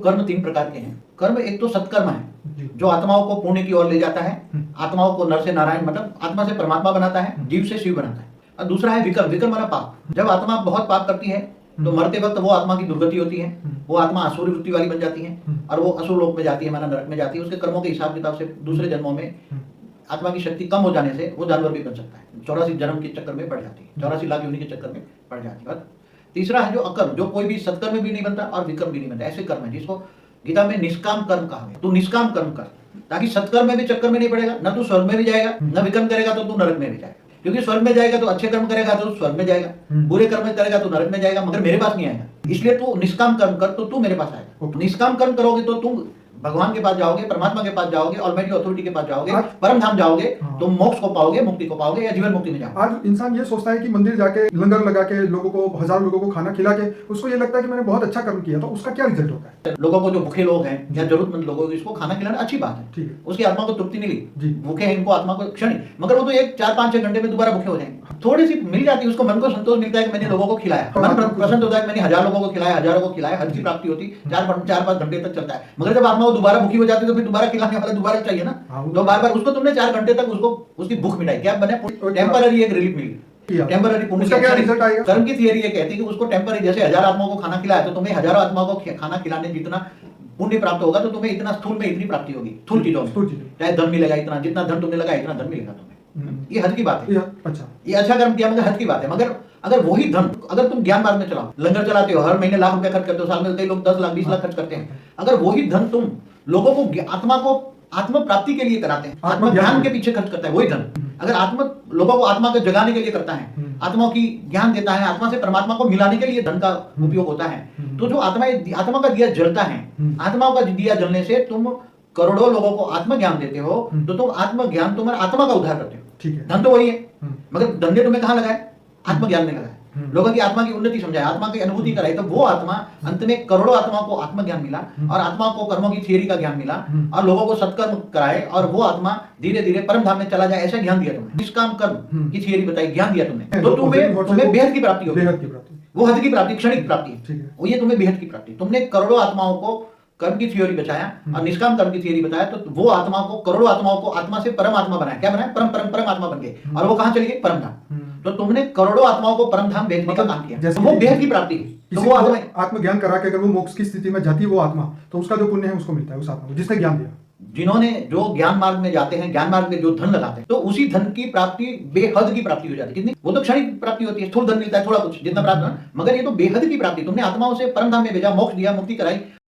कर्म तीन प्रकार के हैं। कर्म एक तो सत्कर्म है जो आत्माओं को पुण्य की ओर ले जाता है, आत्माओं को नर से नारायण मतलब आत्मा से परमात्मा बनाता है, जीव से शिव बनाता है। और दूसरा है विकर्म। विकर्म माना पाप। जब आत्मा बहुत पाप करती है तो मरते वक्त वो आत्मा की दुर्गति होती है, वो आत्मा असुर वृत्ति वाली बन जाती है और वो असुर लोक में जाती है, माना नरक में जाती है। उसके कर्मों के हिसाब किताब से दूसरे जन्मों में आत्मा की शक्ति कम हो जाने से वो जानवर भी बन सकता है। 84 जन्म के चक्कर में पड़ जाती है, 84 लाख योनि के चक्कर में पड़ जाती है। तीसरा है जो अकर्म, जो कोई भी सत्कर्म भी नहीं बनता और विकर्म भी नहीं बनता। ऐसे कर्म है जिसको गीता में निष्काम कर्म कहा है। तू निष्काम कर्म कर ताकि सत्कर्म में भी चक्कर में नहीं पड़ेगा, न तू स्वर्ग में भी जाएगा, न विकर्म करेगा तो तू नरक में भी जाएगा। क्योंकि स्वर्ग में जाएगा तो अच्छे कर्म करेगा तो स्वर्ग में जाएगा, बुरे कर्म करेगा तो नरक में जाएगा, मगर मेरे पास नहीं आएगा। इसलिए तू निष्काम कर्म कर तो तू मेरे पास आएगा। निष्काम कर्म करोगे तो तुम भगवान के पास जाओगे, परमात्मा के पास जाओगे, ऑलमाइटी अथॉरिटी के पास जाओगे, परम धाम जाओगे, तुम मोक्ष को पाओगे, मुक्ति को पाओगे या जीवन मुक्ति में जाओगे। आज इंसान ये सोचता है कि मंदिर जाके लंगर लगा के लोगों को, हजारों लोगों को खाना खिला के उसको ये लगता है कि मैंने बहुत अच्छा कर्म किया, तो उसका क्या रिजल्ट होता है? लोगों को, जो भूखे लोग हैं या जरूरतमंद लोगों को, इसको खाना खिलाना अच्छी बात है, ठीक है, उसकी आत्मा को तृप्ति मिली। भूखे हैं इनको आत्मा को क्षणिक, मगर वो तो एक 4-5-6 घंटे में दोबारा भूखे हो जाएंगे। थोड़ी सी मिल जाती है उसको, मन को संतोष मिलता है कि मैंने लोगों को खिलाया, मन प्रसन्न होता है कि मैंने 1000 लोगों को खिलाया, हजारों को खिलाया, हज की प्राप्ति होती 4-5 घंटे तक चलता है। मगर जब आत्मा वो दोबारा भूखी हो जाती है तो फिर दोबारा खिलाने वाला दोबारा चाहिए ना, तो बार बार उसको तुमने 4 घंटे तक उसको उसकी भूख मिटाई, क्या बने टेम्पररी एक रिलीफ मिली, टेम्पररी पुण्य। क्या रिजल्ट आएगा? कर्म की थियरी ये कहती है कि उसको टेम्पररी, जैसे 1000 आत्माओं को खाना खिलाया तो तुम्हें हजारों आत्माओं को खाना खिलाने जितना पुण्य प्राप्त होगा तो तुम्हें इतना स्थूल में इतनी प्राप्ति होगी, स्थूल चीजों में, चाहे धन मिलेगा इतना, जितना धन तुमने लगाया इतना धन मिलेगा तुम्हें। ये हज की बात है। अच्छा, ये अच्छा कर्म किया मगर हज की बात है। मगर अगर वही धन, अगर तुम ज्ञान मार्ग में चलाओ, लंगर चलाते हो, हर महीने लाख रुपया खर्च करते हो, साल में कई लोग 10 लाख 20 लाख खर्च करते हैं, अगर वही धन तुम लोगों को आत्मा को आत्म प्राप्ति के लिए कराते हैं, आत्म ज्ञान के पीछे खर्च करता है, वही धन अगर आत्मा लोगों को आत्मा को जगाने के लिए करता है, आत्मा की ज्ञान देता है, आत्मा से परमात्मा को मिलाने के लिए धन का उपयोग होता है, तो जो आत्मा का दिया जलता है, आत्मा का दिया जलने से तुम करोड़ों लोगों को आत्म ज्ञान देते हो, तो तुम आत्म ज्ञान तुम्हारे आत्मा का उद्धार करते हो। ठीक है, धन तो वही है, मगर धंधे तुम्हें कहाँ लगाए? आत्मज्ञान में लगाए, लोगों की आत्मा की उन्नति समझाए, आत्मा की अनुभूति कराई, तो वो आत्मा अंत में करोड़ों आत्मा को आत्मज्ञान मिला और आत्मा को कर्मों की थियरी का ज्ञान मिला और लोगों को सत्कर्म कराए और वो आत्मा धीरे धीरे परम धाम में चला जाए, ऐसा ज्ञान दिया तुमने। निष्काम कर्म की थियरी बताई, ज्ञान दिया तुमने, तो तुम्हें बेहद की प्राप्ति होगी। वो हद की प्राप्ति क्षणिक प्राप्ति है, वो ये तुम्हें बेहद की प्राप्ति। तुमने करोड़ों आत्माओं को कर्म की थ्योरी बताया और निष्काम कर्म की थ्योरी बताया, तो वो आत्मा को, करोड़ों आत्माओं को आत्मा से परम आत्मा बनाया। क्या बनाया? परम परम परम आत्मा बन गए और वो कहां चली गई? परम धाम। तो तुमने करोड़ों आत्माओं को परम धाम भेजने का काम किया, तो वो बेहद की प्राप्ति है। तो वो आत्मज्ञान करा के अगर वो मोक्ष की स्थिति में जाती है वो आत्मा, तो उसका जो पुण्य है उसको मिलता है उस आत्मा को जिसने ज्ञान दिया। जिन्होंने जो ज्ञान मार्ग में जाते हैं, ज्ञान मार्ग में जो धन लगाते हैं, तो उसी धन की प्राप्ति बेहद की प्राप्ति हो जाती है। कितनी? वो तो क्षणिक प्राप्ति होती है, स्थूल धन मिलता है थोड़ा कुछ जितना प्राप्त, मगर ये तो बेहद की प्राप्ति। तुमने आत्माओं से परम धाम में भेजा, मोक्ष दिया, मुक्ति कराई।